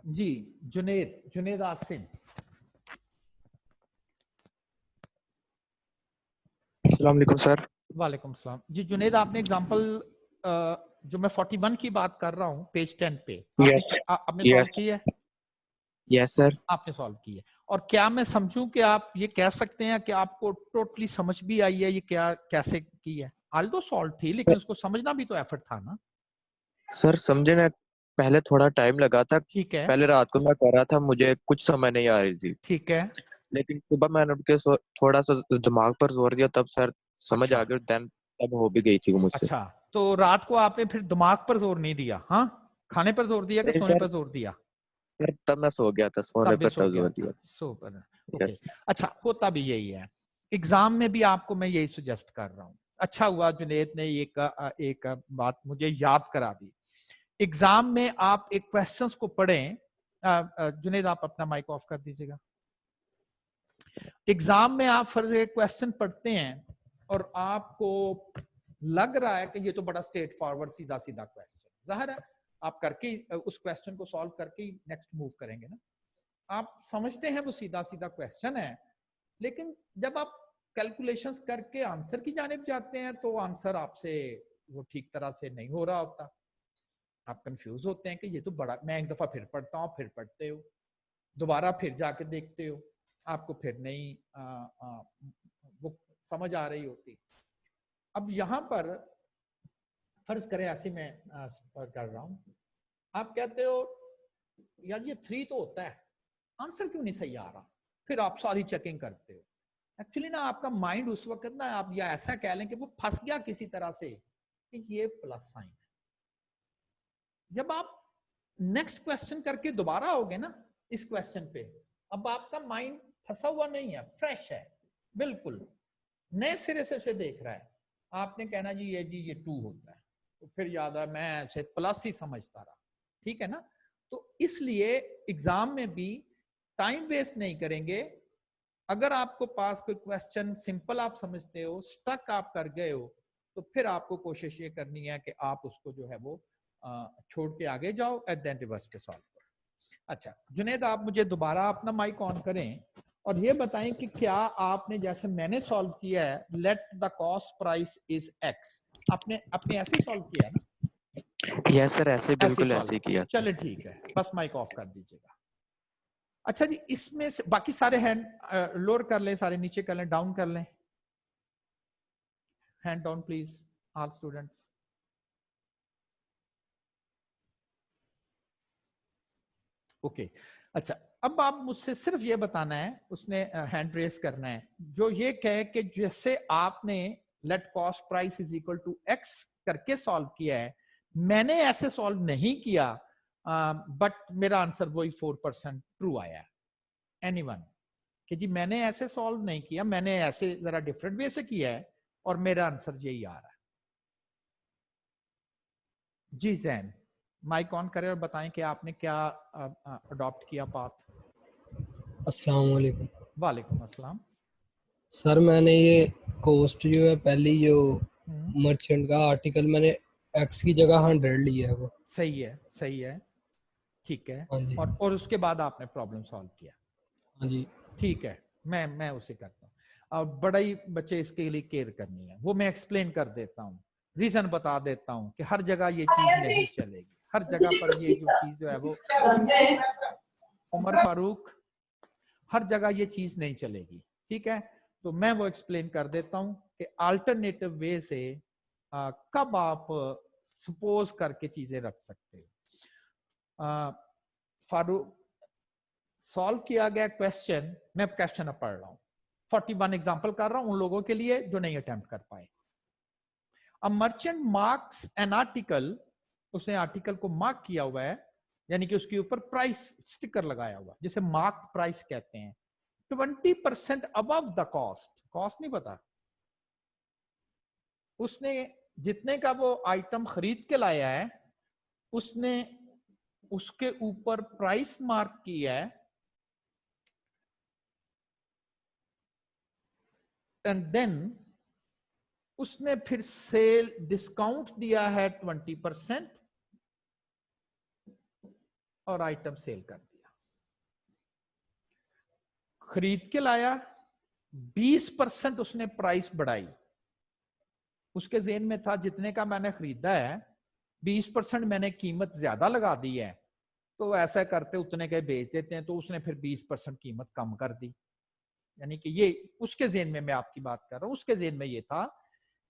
जी जुनेद आसिम। अस्सलाम वालेकुम सर। वालेकुम सलाम। जी जुनेद, आपने एग्जांपल जो मैं 41 की बात कर रहा हूँ पेज 10 पे, आपने सॉल्व की है? Yes sir. आपने सॉल्व की है। और क्या मैं समझूं कि आप ये कह सकते हैं कि आपको टोटली समझ भी आई है ये क्या कैसे की है? आल्दो सॉल्व थी लेकिन उसको समझना भी तो एफर्ट था ना। सर समझे ना, पहले थोड़ा टाइम लगा था। ठीक है, पहले रात को मैं कर रहा था, मुझे कुछ समझ नहीं आ रही थी, ठीक है। लेकिन सुबह मैंने उठ के थोड़ा सा दिमाग पर जोर दिया, तब सर समझ अच्छा आ गया। देन तब हो भी गई थी वो मुझसे। अच्छा, तो रात को आपने फिर दिमाग पर जोर नहीं दिया? हाँ, खाने पर जोर दिया कि नहीं सोने सर, पर जोर दिया? सर तब मैं सो गया था, सोने तब भी पर सो तब गया जोर था, दिया। सो पर। Okay, yes. अच्छा, होता भी यही है। एग्जाम में भी आपको मैं यही सुजेस्ट कर रहा हूँ। अच्छा हुआ जुनेद ने एक बात मुझे याद करा दी। एग्जाम में आप एक क्वेश्चंस को पढ़ें। जुनेद आप अपना माइक ऑफ कर दीजिएगा। एग्जाम में आप फर्ज एक क्वेश्चन पढ़ते हैं और आपको लग रहा है कि ये तो बड़ा स्ट्रेट फॉरवर्ड सीधा सीधा क्वेश्चन, जाहिर है आप करके उस क्वेश्चन को सॉल्व करके नेक्स्ट मूव करेंगे ना। आप समझते हैं वो सीधा सीधा क्वेश्चन है, लेकिन जब आप कैलकुलेशंस करके आंसर की जानिब जाते हैं तो आंसर आपसे वो ठीक तरह से नहीं हो रहा होता। आप कंफ्यूज होते हैं कि ये तो बड़ा, मैं एक दफा फिर पढ़ता हूँ, फिर पढ़ते हो, दोबारा फिर जाके देखते हो, आपको फिर नहीं वो समझ आ रही होती। अब यहां पर फर्ज करें ऐसे मैं कर रहा हूं, आप कहते हो यार ये 3 तो होता है, आंसर क्यों नहीं सही आ रहा? फिर आप सारी चेकिंग करते हो। एक्चुअली ना आपका माइंड उस वक्त ना, आप या ऐसा कह लें कि वो फंस गया किसी तरह से कि ये प्लस साइन है। जब आप नेक्स्ट क्वेश्चन करके दोबारा आओगे ना इस क्वेश्चन पे, अब आपका माइंड फंसा हुआ नहीं है, फ्रेश है, बिल्कुल नए सिरे से उसे देख रहा है। आपने कहना जी ये 2 होता है, तो फिर याद है मैं ऐसे प्लस ही समझता रहा। ठीक है ना? तो इसलिए एग्जाम में भी टाइम वेस्ट नहीं करेंगे। अगर आपको पास कोई क्वेश्चन सिंपल आप समझते हो, स्टक आप कर गए हो, तो फिर आपको कोशिश ये करनी है कि आप उसको जो है वो छोड़ के आगे जाओ, एट देन रिवर्स पे सॉल्व करो। अच्छा जुनेद, आप मुझे दोबारा अपना माइक ऑन करें और ये बताएं कि क्या आपने जैसे मैंने सॉल्व किया है, let the cost price is x, आपने अपने ऐसे सॉल्व किया है ना? यस सर, ऐसे ऐसे बिल्कुल सॉल्व ऐसे ही किया, किया। चले ठीक है, बस माइक ऑफ कर दीजिएगा। अच्छा जी, इसमें से बाकी सारे हैंड लोअर कर लें, सारे नीचे कर लें, डाउन कर लें। Hand down please, all students. Okay, अच्छा, अब आप मुझसे सिर्फ ये बताना है, उसने हैंड रेस करना है जो ये कहे कि जैसे आपने let cost price is equal to X करके सॉल्व किया है, मैंने ऐसे सॉल्व नहीं किया, बट मेरा आंसर वही 4% ट्रू आया है। एनीवन कि जी मैंने ऐसे सॉल्व नहीं किया, मैंने ऐसे जरा डिफरेंट वे से किया है और मेरा आंसर यही आ रहा है। जी जैन, माइक ऑन करें और बताएं कि आपने क्या अडॉप्ट किया पाथ। अस्सलाम वालेकुम वालेकुम अस्सलाम। सर। मैंने ये कॉस्ट जो है पहली जो हम्म, मर्चेंट का आर्टिकल मैंने एक्स की जगह 100 लिया है वो। सही है, सही है, ठीक है। हाँ जी, और उसके बाद आपने प्रॉब्लम सॉल्व किया, हाँ जी। ठीक है। मैं उसे करता हूँ। अब बड़ा ही बच्चे इसके लिए केयर करनी है, वो मैं एक्सप्लेन कर देता हूँ, रीजन बता देता हूँ कि हर जगह ये चीज नहीं चलेगी, हर जगह पर ये जो चीज जो है वो, उमर फारूक, हर जगह ये चीज नहीं चलेगी। ठीक है, तो मैं वो एक्सप्लेन कर देता हूं कि अल्टरनेटिव वे से कब आप सपोज करके चीजें रख सकते हो। फारूक, सॉल्व किया गया क्वेश्चन, मैं क्वेश्चन अब पढ़ रहा हूं, 41 एग्जांपल कर रहा हूं उन लोगों के लिए जो नहीं अटेम्प्ट कर पाए। A merchant marks an article, उसने आर्टिकल को मार्क किया हुआ है, यानी कि उसके ऊपर प्राइस स्टिकर लगाया हुआ, जिसे मार्क प्राइस कहते हैं, 20% अबव द कॉस्ट, कॉस्ट नहीं पता, उसने जितने का वो आइटम खरीद के लाया है उसने उसके ऊपर प्राइस मार्क किया है, एंड देन उसने फिर सेल डिस्काउंट दिया है 20%, और आइटम सेल कर दिया। खरीद के लाया, 20% उसने प्राइस बढ़ाई। उसके ज़हन में था जितने का मैंने खरीदा है 20% मैंने कीमत ज्यादा लगा दी है, तो ऐसा करते उतने के बेच देते हैं, तो उसने फिर 20% कीमत कम कर दी। यानी कि ये उसके ज़हन में, मैं आपकी बात कर रहा हूं, उसके ज़हन में ये था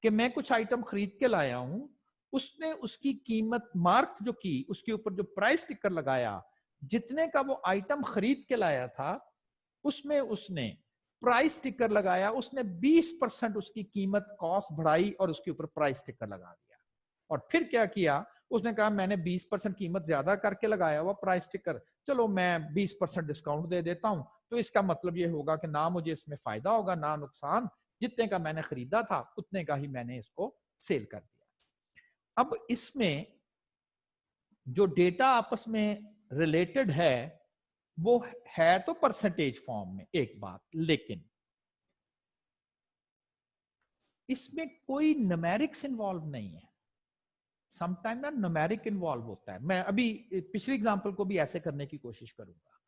कि मैं कुछ आइटम खरीद के लाया हूं, उसने उसकी कीमत मार्क जो की, उसके ऊपर जो प्राइस स्टिकर लगाया, जितने का वो आइटम खरीद के लाया था उसमें उसने प्राइस स्टिकर लगाया, उसने 20% उसकी कीमत कॉस्ट बढ़ाई और उसके ऊपर प्राइस स्टिकर लगा दिया। और फिर क्या किया, उसने कहा मैंने 20% कीमत ज्यादा करके लगाया हुआ प्राइस स्टिकर, चलो मैं 20% डिस्काउंट दे देता हूं, तो इसका मतलब ये होगा कि ना मुझे इसमें फायदा होगा ना नुकसान, जितने का मैंने खरीदा था उतने का ही मैंने इसको सेल कर दिया। अब इसमें जो डेटा आपस में रिलेटेड है वो है तो परसेंटेज फॉर्म में एक बात, लेकिन इसमें कोई न्यूमेरिक्स इन्वॉल्व नहीं है। समटाइम ना न्यूमेरिक इन्वॉल्व होता है। मैं अभी पिछली एग्जांपल को भी ऐसे करने की कोशिश करूंगा।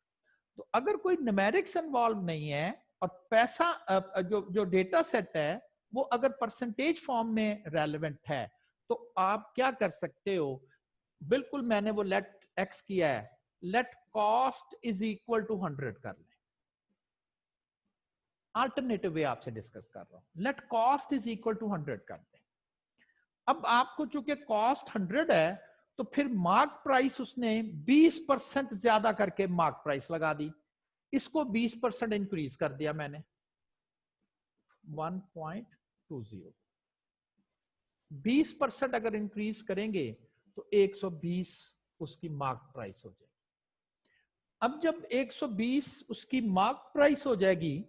तो अगर कोई न्यूमेरिक्स इन्वॉल्व नहीं है और पैसा जो डेटा सेट है वो अगर परसेंटेज फॉर्म में रेलेवेंट है, तो आप क्या कर सकते हो, बिल्कुल मैंने वो लेट एक्स किया है, let cost is equal to 100 कर लें। अल्टरनेटिव वे आपसे डिस्कस कर रहा हूं, let cost is equal to 100 कर दें। अब आपको चूंकि कॉस्ट 100 है, तो फिर मार्क प्राइस उसने 20% ज्यादा करके मार्क प्राइस लगा दी, इसको 20% इंक्रीज कर दिया मैंने 1.20। 20% अगर इंक्रीज करेंगे तो 120 उसकी मार्क प्राइस हो जाएगी। अब जब 120 उसकी मार्क प्राइस हो जाएगी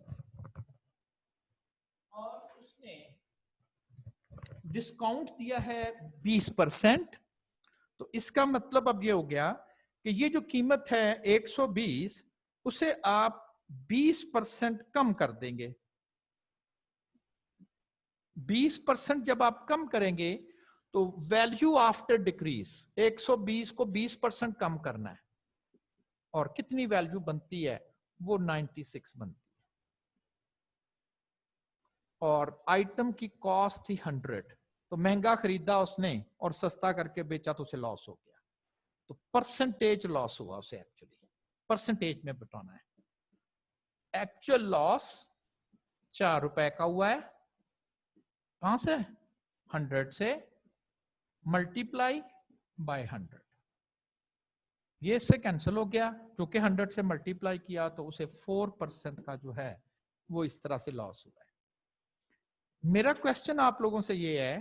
और उसने डिस्काउंट दिया है 20%, तो इसका मतलब अब ये हो गया कि ये जो कीमत है 120, उसे आप 20% कम कर देंगे। 20% जब आप कम करेंगे तो वैल्यू आफ्टर डिक्रीज 120 को 20% कम करना है, और कितनी वैल्यू बनती है, वो 96 बनती है। और आइटम की कॉस्ट थी 100, तो महंगा खरीदा उसने और सस्ता करके बेचा तो उसे लॉस हो गया। तो परसेंटेज लॉस हुआ उसे, एक्चुअली परसेंटेज में बताना है। एक्चुअल लॉस 4 रुपए का हुआ है, कहां से, 100 से, मल्टीप्लाई बाय 100, ये इससे कैंसिल हो गया, क्योंकि 100 से मल्टीप्लाई किया तो उसे 4% का जो है वो इस तरह से लॉस हुआ है। मेरा क्वेश्चन आप लोगों से ये है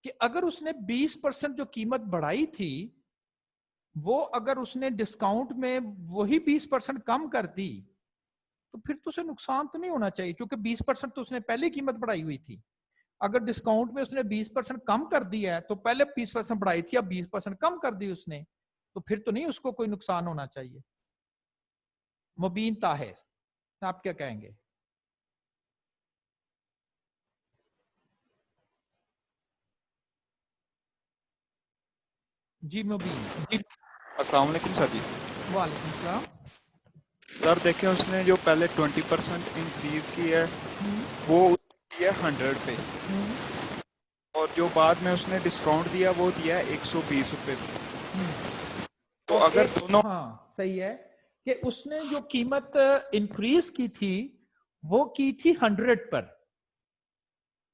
कि अगर उसने 20% जो कीमत बढ़ाई थी, वो अगर उसने डिस्काउंट में वही 20% कम कर दी, तो फिर तो उसे नुकसान तो नहीं होना चाहिए, क्योंकि 20% तो उसने पहले कीमत बढ़ाई हुई थी। अगर डिस्काउंट में उसने 20% कम कर दिया है, तो पहले 20% बढ़ाई थी, अब 20% कम कर दी उसने, तो फिर तो नहीं उसको कोई नुकसान होना चाहिए। मुबीन ताहिर, आप क्या कहेंगे? जी मुबीन। अस्सलाम वालेकुम सर जी। वालेकुम सलाम। सर देखें, उसने जो पहले 20% इंक्रीज की है वो किया 100 पे, और जो बाद में उसने डिस्काउंट दिया वो दिया 120 रुपए पे। तो अगर दोनों, हाँ सही है कि उसने जो कीमत इंक्रीज की थी वो की थी 100 पर,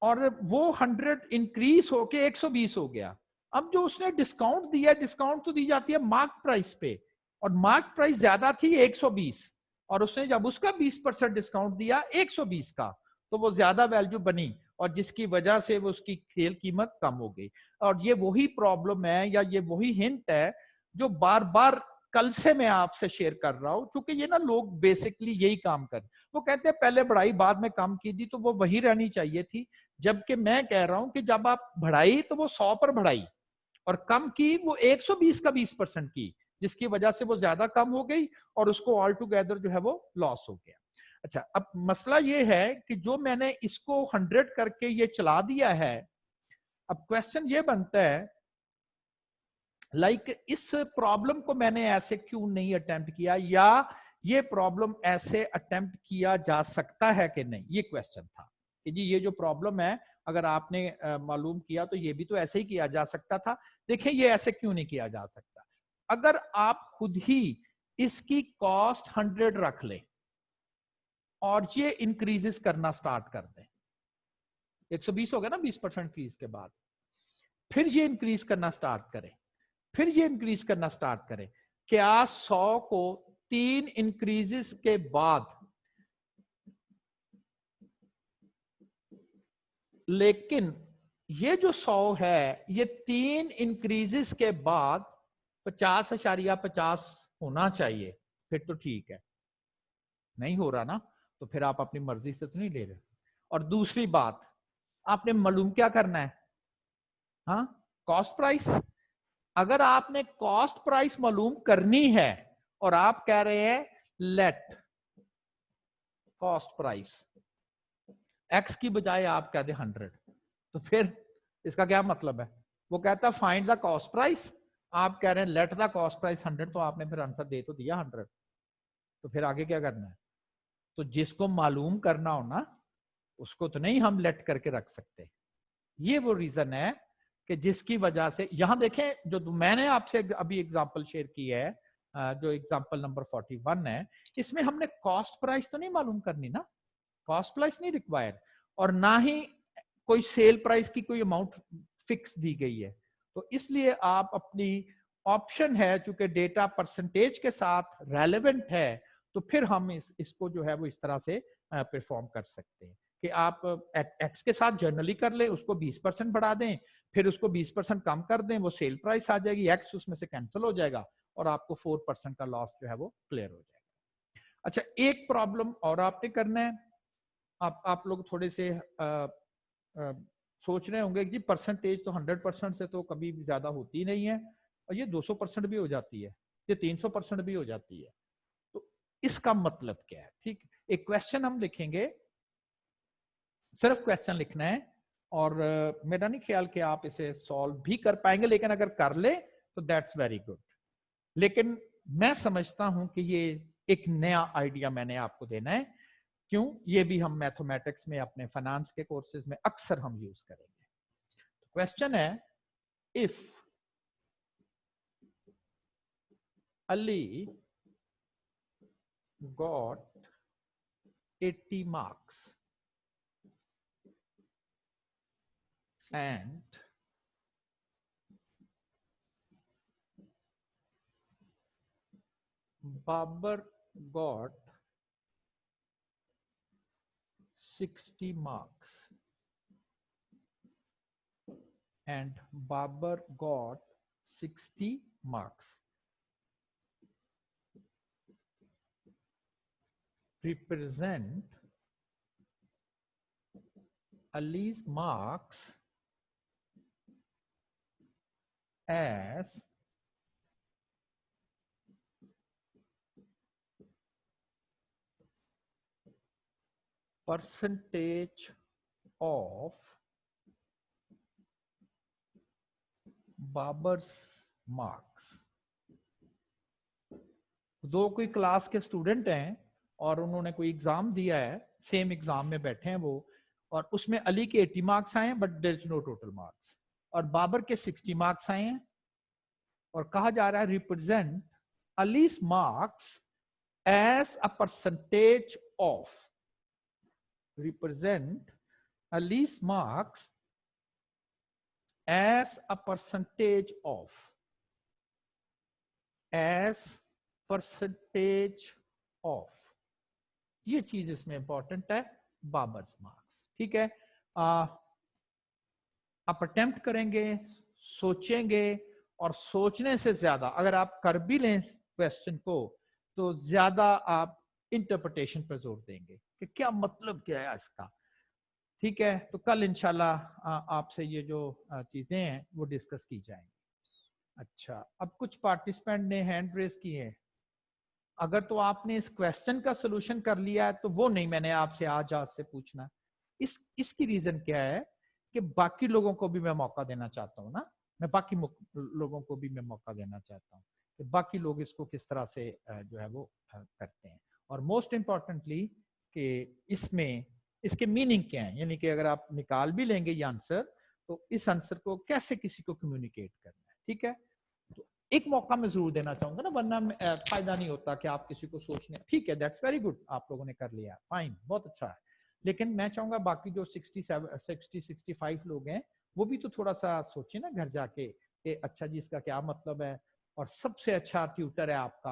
और वो 100 इंक्रीज होके 120 हो गया। अब जो उसने डिस्काउंट दिया, डिस्काउंट तो दी जाती है मार्क प्राइस पे, और मार्क प्राइस ज्यादा थी 120, और उसने जब उसका 20% डिस्काउंट दिया 120 का, तो वो ज्यादा वैल्यू बनी, और जिसकी वजह से वो उसकी खेल कीमत कम हो गई। और ये वही प्रॉब्लम है, या ये वही हिंट है जो बार बार कल से मैं आपसे शेयर कर रहा हूं, क्योंकि ये ना लोग बेसिकली यही काम कर, वो कहते हैं पहले बढ़ाई बाद में कम की थी, तो वो वही रहनी चाहिए थी। जबकि मैं कह रहा हूं कि जब आप बढ़ाई तो वो 100 पर बढ़ाई, और कम की वो 120 का 20% की, जिसकी वजह से वो ज्यादा कम हो गई और उसको ऑल टुगेदर जो है वो लॉस हो गया। अच्छा, अब मसला ये है कि जो मैंने इसको 100 करके ये चला दिया है, अब क्वेश्चन ये बनता है इस प्रॉब्लम को मैंने ऐसे क्यों नहीं अटेम्प्ट किया, या ये प्रॉब्लम ऐसे अटेम्प्ट किया जा सकता है कि नहीं, ये क्वेश्चन था कि जी ये जो प्रॉब्लम है अगर आपने मालूम किया तो ये भी तो ऐसे ही किया जा सकता था। देखिए ये ऐसे क्यों नहीं किया जा सकता, अगर आप खुद ही इसकी कॉस्ट 100 रख ले और ये इंक्रीजेस करना स्टार्ट कर दें, 120 हो गया ना 20% फीस के बाद, फिर ये इंक्रीज करना स्टार्ट करें, फिर ये इंक्रीज करना स्टार्ट करें, क्या 100 को 3 इंक्रीजेस के बाद, लेकिन ये जो 100 है ये 3 इंक्रीजेस के बाद 50.50 होना चाहिए, फिर तो ठीक है। नहीं हो रहा ना, तो फिर आप अपनी मर्जी से तो नहीं ले रहे। और दूसरी बात, आपने मालूम क्या करना है, हाँ, कॉस्ट प्राइस। अगर आपने कॉस्ट प्राइस मालूम करनी है और आप कह रहे हैं लेट कॉस्ट प्राइस एक्स की बजाय आप कहते 100, तो फिर इसका क्या मतलब है, वो कहता फाइंड द कॉस्ट प्राइस, आप कह रहे हैं लेट द कॉस्ट प्राइस 100, तो आपने फिर आंसर दे तो दिया 100, तो फिर आगे क्या करना है। तो जिसको मालूम करना हो ना उसको तो नहीं हम लेट करके रख सकते। ये वो रीजन है कि जिसकी वजह से यहां देखें, जो मैंने आपसे अभी एग्जांपल शेयर की है, जो एग्जांपल नंबर 41 है, इसमें हमने कॉस्ट प्राइस तो नहीं मालूम करनी ना, कॉस्ट प्राइस नहीं रिक्वायर्ड, और ना ही कोई सेल प्राइस की कोई अमाउंट फिक्स दी गई है। तो इसलिए आप अपनी ऑप्शन है, चूंकि डेटा परसेंटेज के साथ रेलेवेंट है, तो फिर हम इसको जो है वो इस तरह से परफॉर्म कर सकते हैं कि आप एक्स के साथ जर्नली कर ले, उसको 20% बढ़ा दें, फिर उसको 20% कम कर दें, वो सेल प्राइस आ जाएगी, एक्स उसमें से कैंसिल हो जाएगा और आपको 4% का लॉस जो है वो क्लियर हो जाएगा। अच्छा, एक प्रॉब्लम और आपने करना है, आप लोग थोड़े से सोच रहे होंगे कि परसेंटेज तो 100% से तो कभी भी ज्यादा होती नहीं है, और ये 200% भी हो जाती है, ये 300% भी हो जाती है, तो इसका मतलब क्या है। ठीक, एक क्वेश्चन हम लिखेंगे, सिर्फ क्वेश्चन लिखना है, और मेरा नहीं ख्याल कि आप इसे सॉल्व भी कर पाएंगे, लेकिन अगर कर ले तो दैट्स वेरी गुड। लेकिन मैं समझता हूं कि ये एक नया आइडिया मैंने आपको देना है, क्यों, ये भी हम मैथमेटिक्स में अपने फाइनेंस के कोर्सेज में अक्सर हम यूज करेंगे। क्वेश्चन है, if Ali got 80 marks and Babar got 60 marks and Babar got 60 marks, represent Ali's marks as percentage of Babar's marks। दो कोई क्लास के स्टूडेंट हैं और उन्होंने कोई एग्जाम दिया है, सेम एग्जाम में बैठे हैं वो, और उसमें अली के 80 मार्क्स आए हैं but there is no total marks, और बाबर के 60 मार्क्स आए हैं, और कहा जा रहा है represent Ali's marks as a percentage of, represent Ali's marks as a percentage of, as percentage of, ये चीज इसमें इंपॉर्टेंट है, बाबर्स मार्क्स। ठीक है, आप अटेम्प्ट करेंगे, सोचेंगे, और सोचने से ज्यादा अगर आप कर भी लें क्वेश्चन को तो ज्यादा आप इंटरप्रिटेशन पर जोर देंगे कि क्या मतलब क्या है इसका। ठीक है, तो कल इंशाल्लाह आपसे ये जो चीजें हैं वो डिस्कस की जाएंगी। अच्छा, अब कुछ पार्टिसिपेंट ने हैंड रेज की है, अगर तो आपने इस क्वेश्चन का सोल्यूशन कर लिया है तो वो नहीं मैंने आपसे आज से पूछना। इसकी रीजन क्या है कि बाकी लोगों को भी मैं मौका देना चाहता हूं ना, मैं बाकी लोगों को भी मैं मौका देना चाहता हूँ कि बाकी लोग इसको किस तरह से जो है वो करते हैं। और मोस्ट इम्पॉर्टेंटली कि इसमें इसके मीनिंग क्या है, यानी कि अगर आप निकाल भी लेंगे ये आंसर तो इस आंसर को कैसे किसी को कम्युनिकेट करना है। ठीक है, तो एक मौका मैं जरूर देना चाहूंगा ना, वरना फायदा नहीं होता कि आप किसी को सोचने। ठीक है, दैट्स वेरी गुड, आप लोगों ने कर लिया, फाइन, बहुत अच्छा है। लेकिन मैं चाहूंगा बाकी जो 65 लोग हैं वो भी तो थोड़ा सा सोचे ना घर जाके कि अच्छा जी इसका क्या मतलब है। और सबसे अच्छा ट्यूटर है आपका,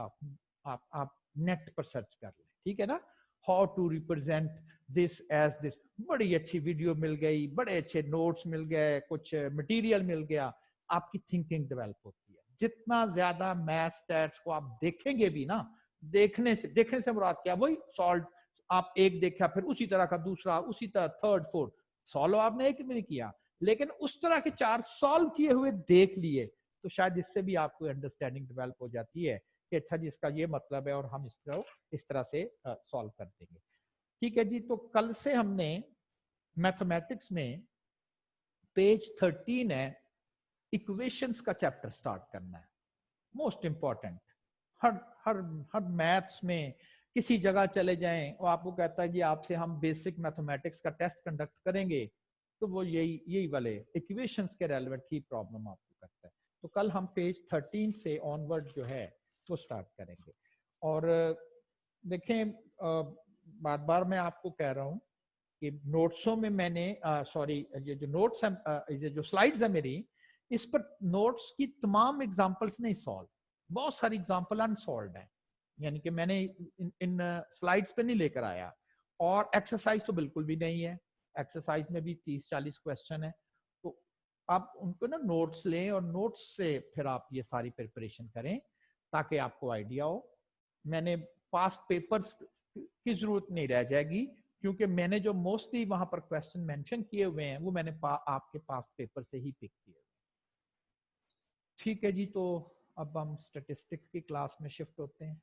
आप नेट पर सर्च कर लें, ठीक है ना, how to represent this as this. बड़ी अच्छी वीडियो मिल गई, बड़े अच्छे नोट्स मिल गए, कुछ मटेरियल मिल गया, आपकी थिंकिंग डेवलप होती है। जितना ज्यादा मैथ स्टैट्स को आप देखेंगे भी ना, देखने से मुराद क्या, वही सॉल्व, आप एक देखा फिर उसी तरह का दूसरा, उसी तरह थर्ड फोर्थ, सॉल्व आपने एक भी नहीं किया लेकिन उस तरह के 4 सॉल्व किए हुए देख लिए, तो शायद इससे भी आपको अंडरस्टैंडिंग डेवलप हो जाती है कि अच्छा जी इसका ये मतलब है और हम इसको इस तरह से सॉल्व कर देंगे। ठीक है जी, तो कल से हमने मैथमेटिक्स में पेज 13 है, इक्वेशंस का चैप्टर स्टार्ट करना है। मोस्ट इंपॉर्टेंट, हर मैथ्स में किसी जगह चले जाएं और आपको कहता है जी आपसे हम बेसिक मैथमेटिक्स का टेस्ट कंडक्ट करेंगे, तो वो यही वाले इक्वेशंस के रेलेवेंट ही प्रॉब्लम आपको करता है। तो कल हम पेज 13 से ऑनवर्ड जो है वो स्टार्ट करेंगे। और देखें, बार बार मैं आपको कह रहा हूँ कि नोट्सों में मैंने सॉरी ये जो नोट्स है, ये जो स्लाइड्स है मेरी, इस पर नोट्स की तमाम एग्जांपल्स नहीं सॉल्व, बहुत सारी एग्जांपल अनसॉल्व्ड है, यानी कि मैंने इन स्लाइड्स पे नहीं लेकर आया। और एक्सरसाइज तो बिल्कुल भी नहीं है, एक्सरसाइज में भी 30-40 क्वेश्चन है। तो आप उनको ना नोट्स लें और नोट्स से फिर आप ये सारी प्रिपरेशन करें ताकि आपको आइडिया हो। मैंने पास्ट पेपर्स की जरूरत नहीं रह जाएगी क्योंकि मैंने जो मोस्टली वहां पर क्वेश्चन मेंशन किए हुए हैं वो मैंने आपके पास पेपर से ही पिक किए। ठीक है जी, तो अब हम स्टैटिस्टिक्स की क्लास में शिफ्ट होते हैं।